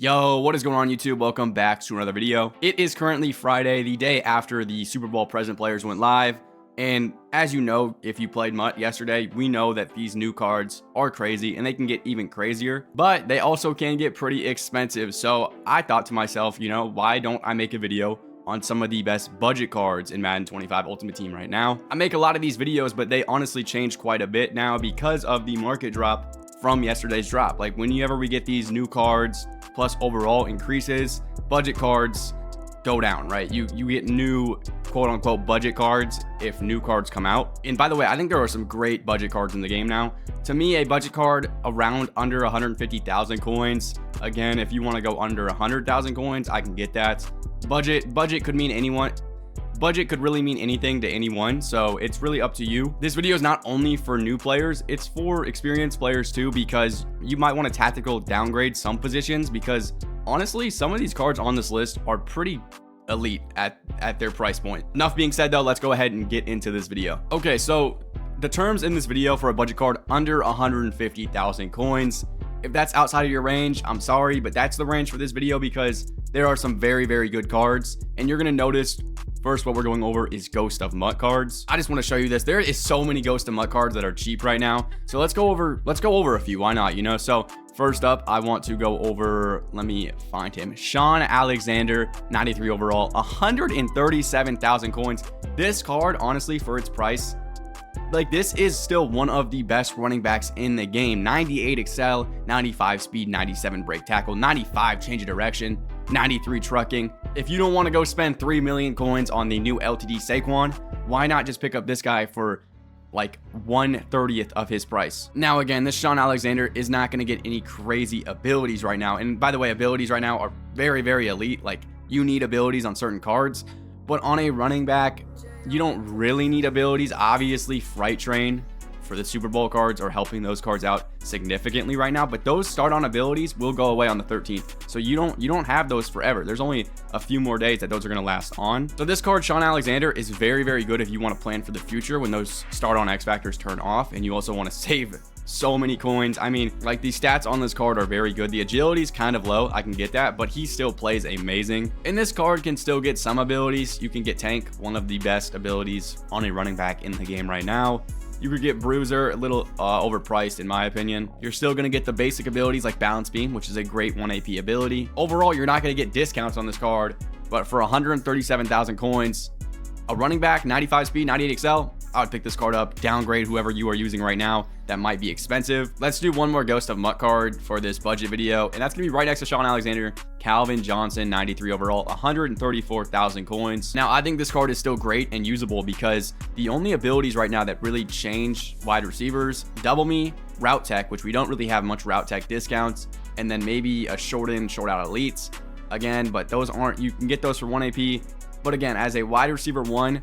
Yo, what is going on YouTube? Welcome back to another video. It is currently Friday, the day after the Super Bowl present players went live. And as you know, if you played MUT yesterday, we know that these new cards are crazy and they can get even crazier, but they also can get pretty expensive. So I thought to myself, why don't I make a video on some of the best budget cards in Madden 25 Ultimate Team right now? I make a lot of these videos, but they honestly changed quite a bit now because of the market drop from yesterday's drop. Like whenever we get these new cards plus overall increases, budget cards go down, right? You get new quote unquote budget cards if new cards come out. And by the way, I think there are some great budget cards in the game now. To me, a budget card around under 150,000 coins. Again, if you want to go under 100,000 coins, I can get that. Budget could mean anyone. Budget could really mean anything to anyone, so it's really up to you. This video is not only for new players, it's for experienced players too, because you might want to tactical downgrade some positions, because honestly, some of these cards on this list are pretty elite at their price point. Enough being said though, let's go ahead and get into this video. Okay, so the terms in this video for a budget card under 150,000 coins. If that's outside of your range, I'm sorry, but that's the range for this video because there are some very, very good cards. And you're going to notice first what we're going over is Ghost of MUT cards. I just want to show you this. There is so many Ghost of MUT cards that are cheap right now. So let's go over a few. Why not? So first up, I want to go over, let me find him. Shaun Alexander, 93 overall, 137,000 coins. This card, honestly, for its price, like this is still one of the best running backs in the game. 98 excel, 95 speed, 97 break tackle, 95 change of direction, 93 trucking. If you don't want to go spend 3 million coins on the new LTD Saquon, why not just pick up this guy for like 1/30th of his price? Now again, this Shaun Alexander is not going to get any crazy abilities right now. And by the way, abilities right now are very, very elite. Like you need abilities on certain cards, but on a running back, you don't really need abilities. Obviously, Fright Train for the Super Bowl cards are helping those cards out significantly right now, but those start on abilities will go away on the 13th. So you don't have those forever. There's only a few more days that those are going to last on. So this card, Shaun Alexander, is very, very good if you want to plan for the future when those start on X factors turn off and you also want to save so many coins. I mean, like the stats on this card are very good. The agility is kind of low, I can get that, but he still plays amazing. And this card can still get some abilities. You can get Tank, one of the best abilities on a running back in the game right now. You could get Bruiser, a little overpriced in my opinion. You're still going to get the basic abilities like Balance Beam, which is a great 1 AP ability. Overall, you're not going to get discounts on this card, but for 137,000 coins, a running back, 95 speed, 98 excel, I would pick this card up. Downgrade whoever you are using right now. That might be expensive. Let's do one more Ghost of MUT card for this budget video, and that's gonna be right next to Shaun Alexander. Calvin Johnson, 93 overall, 134,000 coins. Now, I think this card is still great and usable because the only abilities right now that really change wide receivers, Double Me, Route Tech, which we don't really have much Route Tech discounts, and then maybe a short in, short out elites. Again, but those aren't, you can get those for 1 AP. But again, as a wide receiver 1,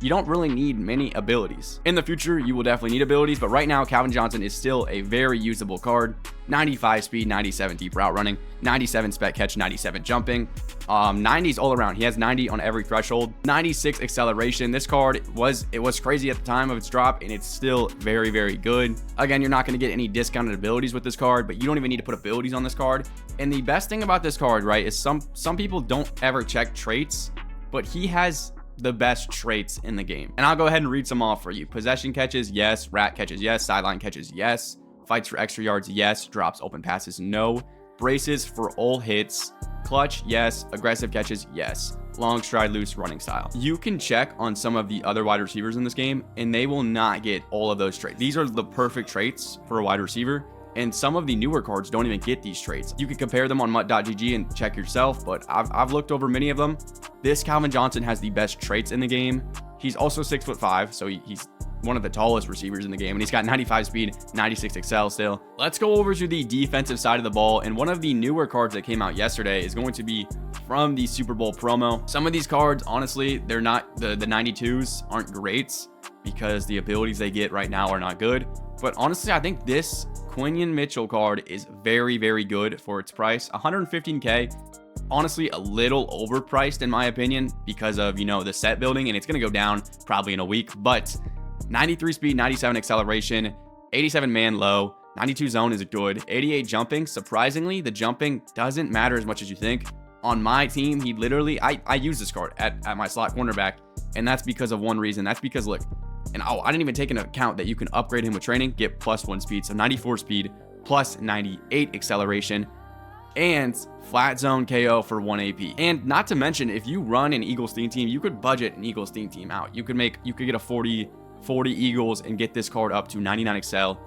you don't really need many abilities. In the future, you will definitely need abilities, but right now, Calvin Johnson is still a very usable card. 95 speed, 97 deep route running, 97 spec catch, 97 jumping, 90s all around. He has 90 on every threshold, 96 acceleration. This card was crazy at the time of its drop, and it's still very, very good. Again, you're not going to get any discounted abilities with this card, but you don't even need to put abilities on this card. And the best thing about this card, right, is some people don't ever check traits, but he has the best traits in the game. And I'll go ahead and read some off for you. Possession catches, yes. Rat catches, yes. Sideline catches, yes. Fights for extra yards, yes. Drops open passes, no. Braces for all hits. Clutch, yes. Aggressive catches, yes. Long stride, loose running style. You can check on some of the other wide receivers in this game, and they will not get all of those traits. These are the perfect traits for a wide receiver. And some of the newer cards don't even get these traits. You can compare them on MUT.gg and check yourself, but I've looked over many of them. This Calvin Johnson has the best traits in the game. He's also 6'5", so he's one of the tallest receivers in the game, and he's got 95 speed, 96 excel still. Let's go over to the defensive side of the ball, and one of the newer cards that came out yesterday is going to be from the Super Bowl promo. Some of these cards, honestly, they're not, the 92s aren't greats because the abilities they get right now are not good. But honestly, I think this Quinion Mitchell card is very, very good for its price. 115K, honestly, a little overpriced in my opinion because of, the set building, and it's going to go down probably in a week. But 93 speed, 97 acceleration, 87 man low, 92 zone is good. 88 jumping. Surprisingly, the jumping doesn't matter as much as you think. On my team, he literally, I use this card at my slot cornerback, and that's because of one reason. That's because, look, and I didn't even take into account that you can upgrade him with training, get +1 speed. So 94 speed, plus 98 acceleration, and flat zone KO for 1 AP. And not to mention, if you run an Eagles theme team, you could budget an Eagles theme team out. You could get a 40 Eagles and get this card up to 99 excel.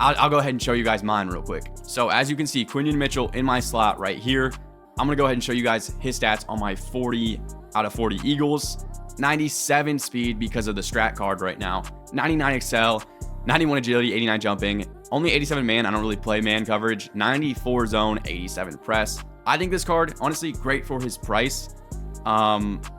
I'll go ahead and show you guys mine real quick. So as you can see, Quinion Mitchell in my slot right here. I'm gonna go ahead and show you guys his stats on my 40 out of 40 Eagles. 97 speed because of the strat card right now. 99 excel, 91 agility, 89 jumping, only 87 man. I don't really play man coverage. 94 zone, 87 press. I think this card, honestly, great for his price.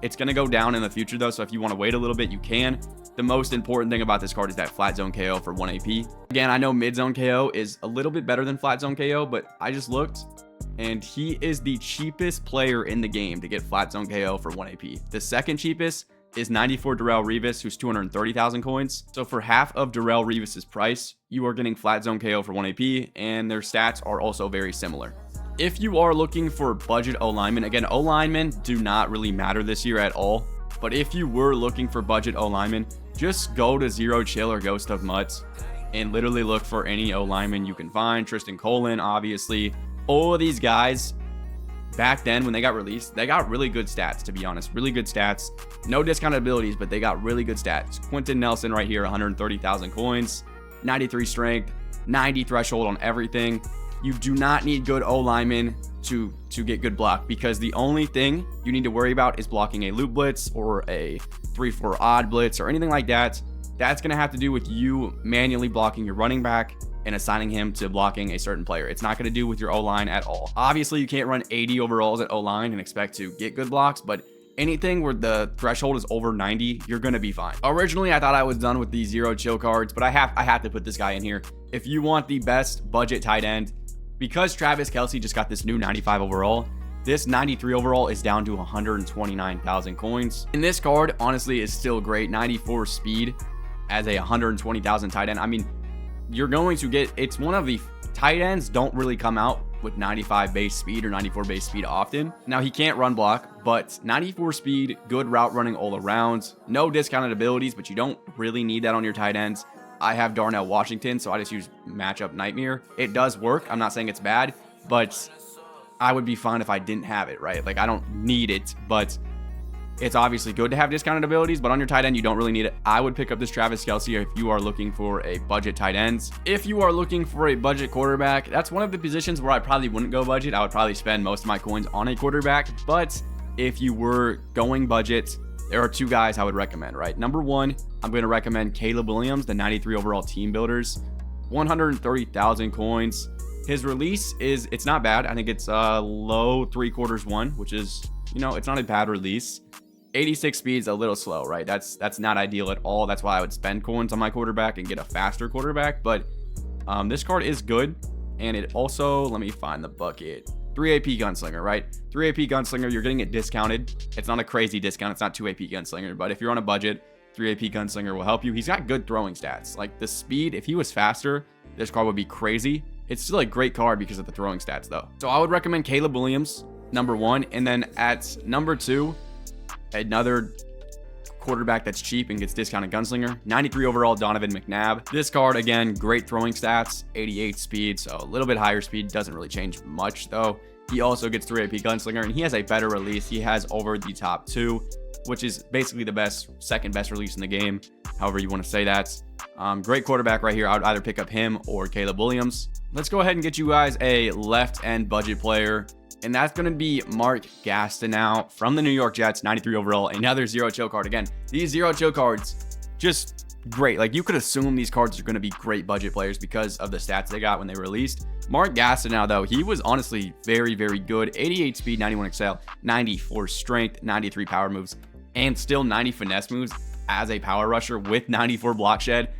It's gonna go down in the future though, so if you want to wait a little bit, you can. The most important thing about this card is that flat zone KO for 1 AP. Again, I know mid zone KO is a little bit better than flat zone KO, but I just looked, and he is the cheapest player in the game to get flat zone KO for 1 AP. The second cheapest is 94 Darrelle Revis, who's 230,000 coins. So for half of Darrelle Revis's price, you are getting flat zone KO for 1 AP, and their stats are also very similar. If you are looking for budget O-linemen, again, O-linemen do not really matter this year at all. But if you were looking for budget O-linemen, just go to Zero Chill or Ghost of Mutts and literally look for any O-lineman you can find. Tristan Colin, obviously. All of these guys, back then when they got released, they got really good stats, to be honest. Really good stats. No discounted abilities, but they got really good stats. Quentin Nelson right here, 130,000 coins, 93 strength, 90 threshold on everything. You do not need good O-linemen to get good block, because the only thing you need to worry about is blocking a loop blitz or a 3-4 odd blitz or anything like that. That's going to have to do with you manually blocking your running back and assigning him to blocking a certain player. It's not going to do with your O-line at all. Obviously, you can't run 80 overalls at O-line and expect to get good blocks, but anything where the threshold is over 90, you're going to be fine. Originally, I thought I was done with these Zero Chill cards, but I have to put this guy in here. If you want the best budget tight end, because Travis Kelce just got this new 95 overall, this 93 overall is down to 129,000 coins. And this card, honestly, is still great. 94 speed as a 120,000 tight end. I mean, you're going to get, it's one of the tight ends don't really come out with 95 base speed or 94 base speed often. Now, he can't run block, but 94 speed, good route running all around. No discounted abilities, but you don't really need that on your tight ends. I have Darnell Washington, so I just use matchup nightmare. It does work. I'm not saying it's bad, but I would be fine if I didn't have it, right? Like, I don't need it, but it's obviously good to have discounted abilities, but on your tight end, you don't really need it. I would pick up this Travis Kelce if you are looking for a budget tight ends. If you are looking for a budget quarterback, that's one of the positions where I probably wouldn't go budget. I would probably spend most of my coins on a quarterback, but if you were going budget, there are two guys I would recommend, right? Number one, I'm going to recommend Caleb Williams, the 93 overall team builders, 130,000 coins. His release is, it's not bad. I think it's low 3/4 which is, you know, it's not a bad release. 86 speed's a little slow, right? That's not ideal at all. That's why I would spend coins on my quarterback and get a faster quarterback. But this card is good. And it also, let me find the bucket. 3 AP Gunslinger, right? 3 AP Gunslinger, you're getting it discounted. It's not a crazy discount. It's not 2 AP Gunslinger, but if you're on a budget, 3 AP Gunslinger will help you. He's got good throwing stats. Like the speed, if he was faster, this card would be crazy. It's still a great card because of the throwing stats though. So I would recommend Caleb Williams, number one. And then at number two, another quarterback that's cheap and gets discounted Gunslinger, 93 overall Donovan McNabb. This card, again, great throwing stats, 88 speed, so a little bit higher speed, doesn't really change much though. He also gets 3 AP Gunslinger, and he has a better release. He has over the top 2, which is basically the second best release in the game, however you want to say that. Great quarterback right here. I would either pick up him or Caleb Williams. Let's go ahead and get you guys a left end budget player, and that's going to be Mark Gastineau from the New York Jets, 93 overall, another Zero Chill card. Again, these Zero Chill cards, just great. Like, you could assume these cards are going to be great budget players because of the stats they got when they released. Mark Gastineau, though, he was honestly very, very good. 88 speed, 91 excel, 94 strength, 93 power moves, and still 90 finesse moves as a power rusher with 94 block shed.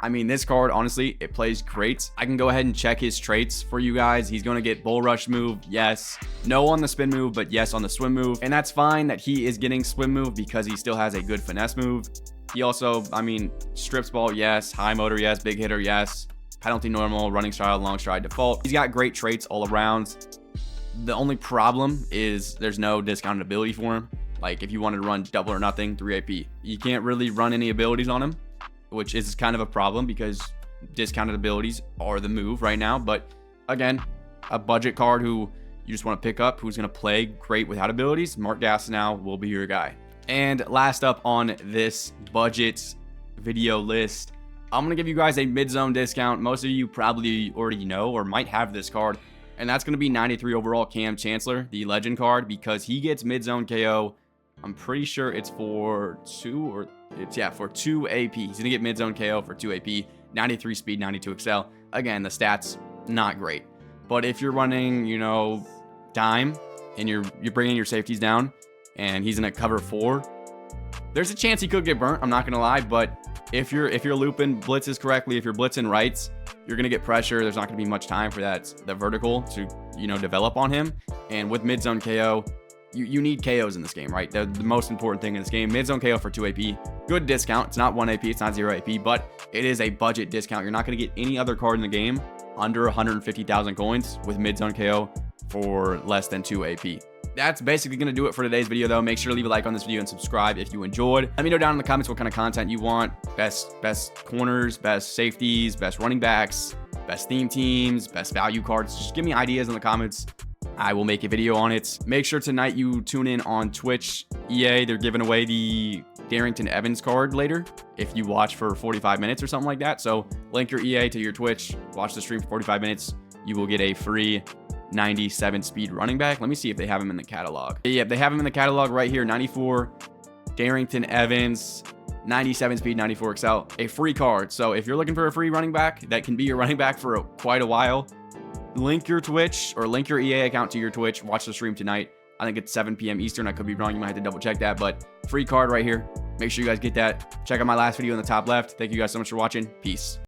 I mean, this card, honestly, it plays great. I can go ahead and check his traits for you guys. He's going to get bull rush move, yes. No on the spin move, but yes on the swim move. And that's fine that he is getting swim move because he still has a good finesse move. He also, I mean, strips ball, yes. High motor, yes. Big hitter, yes. penalty normal, running stride, long stride, default. He's got great traits all around. The only problem is there's no discounted ability for him. Like if you wanted to run double or nothing, 3 AP, you can't really run any abilities on him, which is kind of a problem because discounted abilities are the move right now. But again, a budget card who you just want to pick up, who's going to play great without abilities, Mark Gastineau will be your guy. And last up on this budget video list, I'm going to give you guys a mid-zone discount. Most of you probably already know or might have this card, and that's going to be 93 overall Cam Chancellor, the legend card, because he gets mid-zone KO. I'm pretty sure it's for 2 AP. He's going to get mid-zone KO for 2 AP, 93 speed, 92 excel. Again, the stats, not great. But if you're running, you know, dime, and you're bringing your safeties down, and he's in a cover 4, there's a chance he could get burnt. I'm not going to lie, but if you're looping blitzes correctly, if you're blitzing rights, you're going to get pressure. There's not going to be much time for the vertical to, you know, develop on him. And with mid-zone KO, you need KOs in this game, right? The most important thing in this game. Mid-zone KO for 2 AP. Good discount. It's not 1 AP. It's not 0 AP, but it is a budget discount. You're not going to get any other card in the game under 150,000 coins with mid-zone KO for less than 2 AP. That's basically going to do it for today's video, though. Make sure to leave a like on this video and subscribe if you enjoyed. Let me know down in the comments what kind of content you want. Best corners, best safeties, best running backs, best theme teams, best value cards. Just give me ideas in the comments. I will make a video on it. Make sure tonight you tune in on Twitch. EA, they're giving away the Darrington Evans card later if you watch for 45 minutes or something like that. So link your EA to your Twitch. Watch the stream for 45 minutes. You will get a free 97 speed running back. Let me see if they have him in the catalog. Yeah, they have him in the catalog right here. 94 Darrington Evans, 97 speed, 94 excel, a free card. So if you're looking for a free running back that can be your running back for quite a while, link your Twitch or link your EA account to your Twitch. Watch the stream tonight. I think it's 7 p.m. Eastern. I could be wrong. You might have to double check that, but free card right here. Make sure you guys get that. Check out my last video in the top left. Thank you guys so much for watching. Peace.